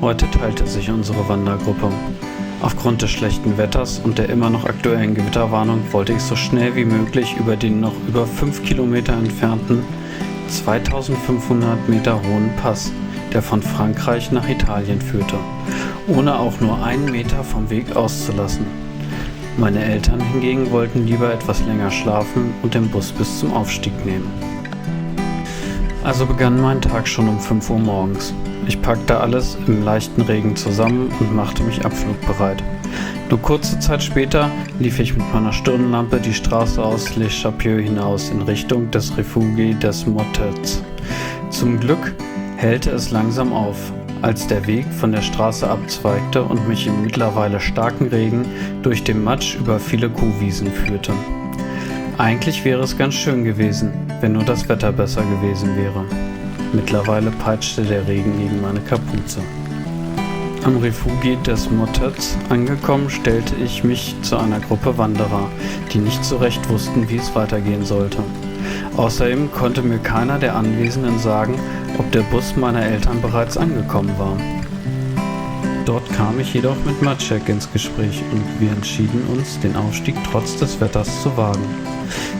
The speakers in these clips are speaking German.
Heute teilte sich unsere Wandergruppe. Aufgrund des schlechten Wetters und der immer noch aktuellen Gewitterwarnung wollte ich so schnell wie möglich über den noch über 5 Kilometer entfernten, 2500 Meter hohen Pass, der von Frankreich nach Italien führte, ohne auch nur einen Meter vom Weg auszulassen. Meine Eltern hingegen wollten lieber etwas länger schlafen und den Bus bis zum Aufstieg nehmen. Also begann mein Tag schon um 5 Uhr morgens. Ich packte alles im leichten Regen zusammen und machte mich abflugbereit. Nur kurze Zeit später lief ich mit meiner Stirnlampe die Straße aus Les Chapieux hinaus in Richtung des Refuge des Motets. Zum Glück hellte es langsam auf, als der Weg von der Straße abzweigte und mich im mittlerweile starken Regen durch den Matsch über viele Kuhwiesen führte. Eigentlich wäre es ganz schön gewesen, wenn nur das Wetter besser gewesen wäre. Mittlerweile peitschte der Regen gegen meine Kapuze. Am Refuge des Motets angekommen, stellte ich mich zu einer Gruppe Wanderer, die nicht so recht wussten, wie es weitergehen sollte. Außerdem konnte mir keiner der Anwesenden sagen, ob der Bus meiner Eltern bereits angekommen war. Dort kam ich jedoch mit Maciek ins Gespräch und wir entschieden uns, den Aufstieg trotz des Wetters zu wagen.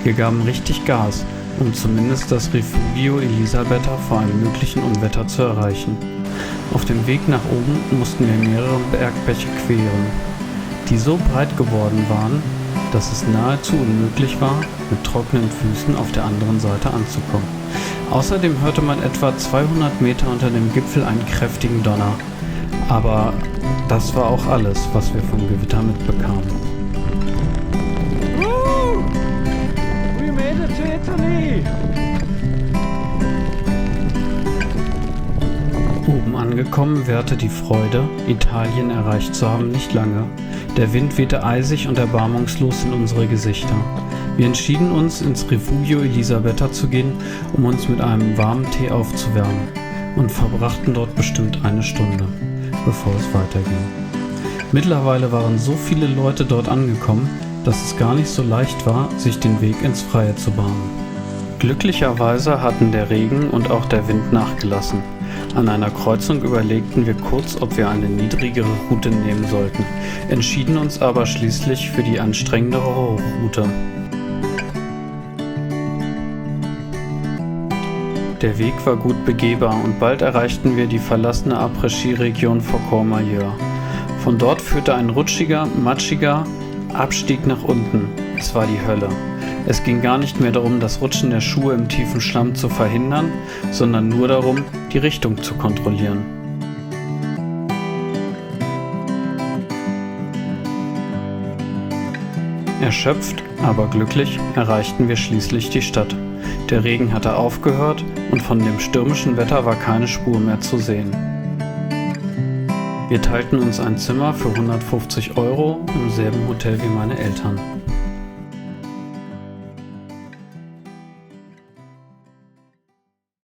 Wir gaben richtig Gas, um zumindest das Refugio Elisabetta vor einem möglichen Unwetter zu erreichen. Auf dem Weg nach oben mussten wir mehrere Bergbäche queren, die so breit geworden waren, dass es nahezu unmöglich war, mit trockenen Füßen auf der anderen Seite anzukommen. Außerdem hörte man etwa 200 Meter unter dem Gipfel einen kräftigen Donner. Aber das war auch alles, was wir vom Gewitter mitbekamen. We made it to Italy! Oben angekommen währte die Freude, Italien erreicht zu haben, nicht lange. Der Wind wehte eisig und erbarmungslos in unsere Gesichter. Wir entschieden uns, ins Refugio Elisabetta zu gehen, um uns mit einem warmen Tee aufzuwärmen und verbrachten dort bestimmt eine Stunde, bevor es weiterging. Mittlerweile waren so viele Leute dort angekommen, dass es gar nicht so leicht war, sich den Weg ins Freie zu bahnen. Glücklicherweise hatten der Regen und auch der Wind nachgelassen. An einer Kreuzung überlegten wir kurz, ob wir eine niedrigere Route nehmen sollten, entschieden uns aber schließlich für die anstrengendere Route. Der Weg war gut begehbar und bald erreichten wir die verlassene Après-Ski-Region vor Courmayeur. Von dort führte ein rutschiger, matschiger Abstieg nach unten. Es war die Hölle. Es ging gar nicht mehr darum, das Rutschen der Schuhe im tiefen Schlamm zu verhindern, sondern nur darum, die Richtung zu kontrollieren. Erschöpft, aber glücklich erreichten wir schließlich die Stadt. Der Regen hatte aufgehört und von dem stürmischen Wetter war keine Spur mehr zu sehen. Wir teilten uns ein Zimmer für 150 € im selben Hotel wie meine Eltern.